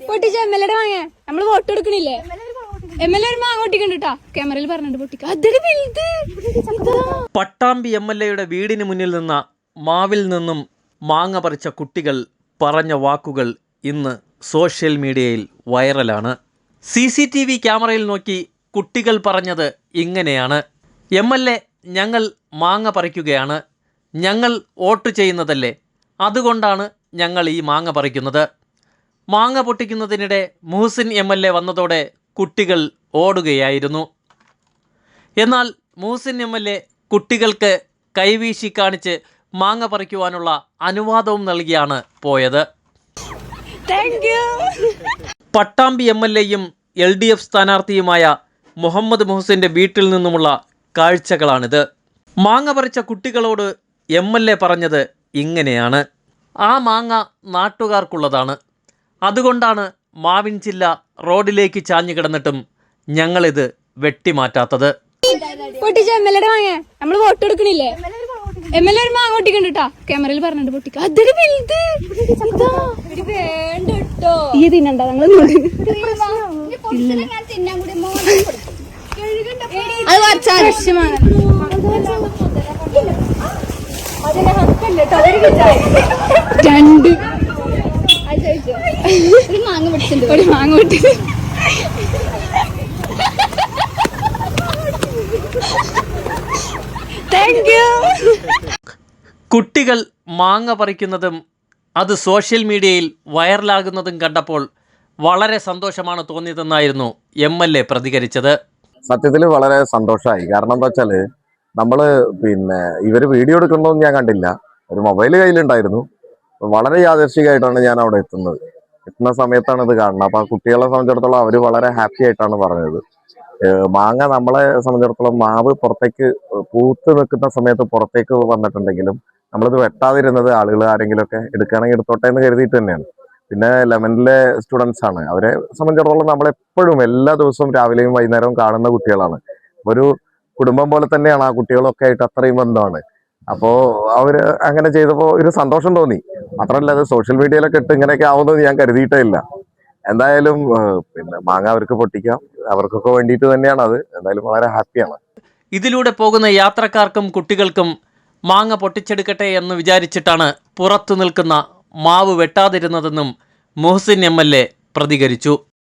പൊട്ടിച്ച MLA വാങ്ങ നമ്മള് വോട്ട് കൊടുക്കണില്ലേ MLA ഒരു മാങ്ങ പൊട്ടിക്കണ്ടിട്ടാ ക്യാമറയിൽ പറഞ്ഞിട്ട് പൊട്ടിക്ക. പട്ടാമ്പി MLAയുടെ വീടിന് മുന്നിൽ നിന്ന മാവിൽ നിന്നും മാങ്ങ പറിച്ച കുട്ടികൾ പറഞ്ഞ വാക്കുകൾ ഇന്ന് സോഷ്യൽ മീഡിയയിൽ വൈറലാണ്. CCTV ക്യാമറയിൽ നോക്കി കുട്ടികൾ പറഞ്ഞത് ഇങ്ങനെയാണ്: MLA ഞങ്ങൾ മാങ്ങ പറിക്കുകയാണ്, ഞങ്ങൾ വോട്ട് ചെയ്യുന്നതല്ലേ, അതുകൊണ്ടാണ് ഞങ്ങൾ ഈ മാങ്ങ പറിക്കുന്നത്. മാങ്ങ പൊട്ടിക്കുന്നതിനിടെ മുഹസിൻ MLA വന്നതോടെ കുട്ടികൾ ഓടുകയായിരുന്നു. എന്നാൽ മുഹസിൻ MLA കുട്ടികൾക്ക് കൈവീശി കാണിച്ച് മാങ്ങ പറിക്കുവാനുള്ള അനുവാദവും നൽകിയാണ് പോയത്. പട്ടാമ്പി MLAയും LDF സ്ഥാനാർത്ഥിയുമായ മുഹമ്മദ് മുഹസിൻ്റെ വീട്ടിൽ നിന്നുമുള്ള കാഴ്ചകളാണിത്. മാങ്ങ പറിച്ച കുട്ടികളോട് MLA പറഞ്ഞത് ഇങ്ങനെയാണ്: ആ മാങ്ങ നാട്ടുകാർക്കുള്ളതാണ്, അതുകൊണ്ടാണ് മാവിൻ ചില്ല റോഡിലേക്ക് ചാഞ്ഞു കിടന്നിട്ടും ഞങ്ങളിത് വെട്ടിമാറ്റാത്തത്. പൊട്ടിച്ച MLA വാങ്ങ നമ്മള് വോട്ട് കൊടുക്കണില്ലേ MLA ഒരു മാങ്ങ പൊട്ടിക്കണ്ടിട്ടാ ക്യാമറയിൽ പറഞ്ഞിട്ട് പൊട്ടിക്ക. അതൊരു വേണ്ടോ ഈ തിന്നണ്ട ഞങ്ങൾ അത് വർഷമാണ് രണ്ട് ഒരു മാങ്ങ പൊട്ടിച്ചിട്ടുണ്ട്. ഒരു മാങ്ങ പൊട്ടി കുട്ടികൾ മാങ്ങ പറിക്കുന്നതും അത് സോഷ്യൽ മീഡിയയിൽ വൈറലാകുന്നതും കണ്ടപ്പോൾ വളരെ സന്തോഷമാണ് തോന്നിയതെന്നായിരുന്നു MLA പ്രതികരിച്ചത്. സത്യത്തിൽ വളരെ സന്തോഷമായി. കാരണം എന്താ വെച്ചാൽ നമ്മൾ ഇവർ വീഡിയോ എടുക്കണമെന്ന് ഞാൻ കണ്ടില്ല, ഒരു മൊബൈൽ കയ്യിലുണ്ടായിരുന്നു. വളരെ യാദൃശ്ചികമായിട്ടാണ് ഞാൻ അവിടെ എത്തുന്ന സമയത്താണ് ഇത് കാണുന്നത്. അപ്പോൾ ആ കുട്ടികളെ സംബന്ധിച്ചിടത്തോളം അവർ വളരെ ഹാപ്പി ആയിട്ടാണ് പറഞ്ഞത്. മാങ്ങ നമ്മളെ സംബന്ധിച്ചിടത്തോളം മാവ് പുറത്തേക്ക് പൂത്ത് നിൽക്കുന്ന സമയത്ത് പുറത്തേക്ക് വന്നിട്ടുണ്ടെങ്കിലും നമ്മളിത് വെട്ടാതിരുന്നത് ആളുകൾ ആരെങ്കിലുമൊക്കെ എടുക്കുകയാണെങ്കിൽ എടുത്തോട്ടെ എന്ന് കരുതിയിട്ട് തന്നെയാണ്. പിന്നെ ലെമനിലെ സ്റ്റുഡൻസ് ആണ്, അവരെ സംബന്ധിച്ചിടത്തോളം നമ്മളെപ്പോഴും എല്ലാ ദിവസവും രാവിലെയും വൈകുന്നേരവും കാണുന്ന കുട്ടികളാണ്. ഒരു കുടുംബം പോലെ തന്നെയാണ് ആ കുട്ടികളൊക്കെ ആയിട്ട്, അത്രയും ബന്ധമാണ്. അപ്പോൾ അവർ അങ്ങനെ ചെയ്തപ്പോൾ ഒരു സന്തോഷം തോന്നി. മാത്രമല്ല അത് സോഷ്യൽ മീഡിയയിലൊക്കെ ഇട്ട് ഇങ്ങനെയൊക്കെ ആവുന്നത് ഞാൻ കരുതിയിട്ടേ ഇല്ല. എന്തായാലും മാങ്ങ അവർക്ക് പൊട്ടിക്കാം, അവർക്കൊക്കെ വേണ്ടിയിട്ട് തന്നെയാണ് അത്. എന്തായാലും വളരെ ഹാപ്പിയാണ്. ഇതിലൂടെ പോകുന്ന യാത്രക്കാർക്കും കുട്ടികൾക്കും മാങ്ങ പൊട്ടിച്ചെടുക്കട്ടെ എന്ന് വിചാരിച്ചിട്ടാണ് പുറത്തു നിൽക്കുന്ന മാവ് വെട്ടാതിരുന്നതെന്നും മുഹസിൻ MLA പ്രതികരിച്ചു.